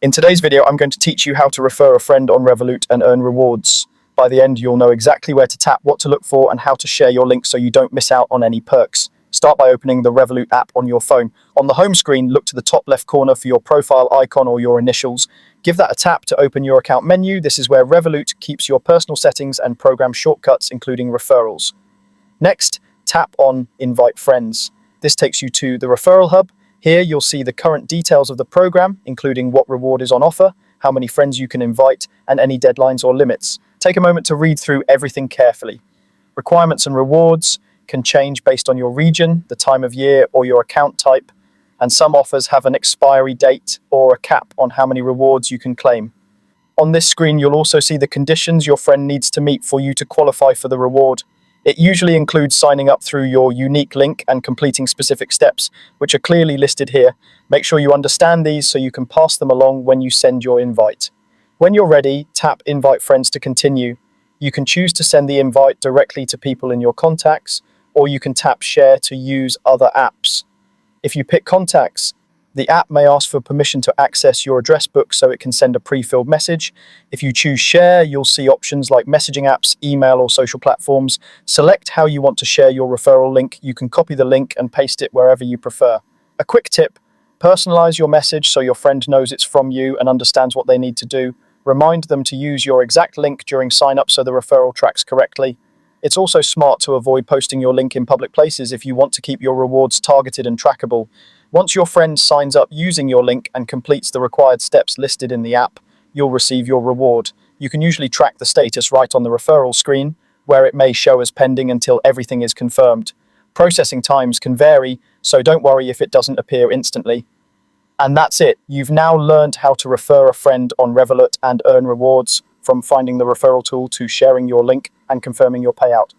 In today's video, I'm going to teach you how to refer a friend on Revolut and earn rewards. By the end, you'll know exactly where to tap, what to look for, and how to share your link so you don't miss out on any perks. Start by opening the Revolut app on your phone. On the home screen, look to the top left corner for your profile icon or your initials. Give that a tap to open your account menu. This is where Revolut keeps your personal settings and program shortcuts, including referrals. Next, tap on Invite Friends. This takes you to the referral hub. Here you'll see the current details of the program, including what reward is on offer, how many friends you can invite, and any deadlines or limits. Take a moment to read through everything carefully. Requirements and rewards can change based on your region, the time of year, or your account type, and some offers have an expiry date or a cap on how many rewards you can claim. On this screen, you'll also see the conditions your friend needs to meet for you to qualify for the reward. It usually includes signing up through your unique link and completing specific steps, which are clearly listed here. Make sure you understand these so you can pass them along when you send your invite. When you're ready, tap Invite Friends to continue. You can choose to send the invite directly to people in your contacts, or you can tap Share to use other apps. If you pick Contacts, the app may ask for permission to access your address book so it can send a pre-filled message. If you choose Share, you'll see options like messaging apps, email, or social platforms. Select how you want to share your referral link. You can copy the link and paste it wherever you prefer. A quick tip: personalize your message so your friend knows it's from you and understands what they need to do. Remind them to use your exact link during sign-up so the referral tracks correctly. It's also smart to avoid posting your link in public places if you want to keep your rewards targeted and trackable. Once your friend signs up using your link and completes the required steps listed in the app, you'll receive your reward. You can usually track the status right on the referral screen, where it may show as pending until everything is confirmed. Processing times can vary, so don't worry if it doesn't appear instantly. And that's it. You've now learned how to refer a friend on Revolut and earn rewards, from finding the referral tool to sharing your link and confirming your payout.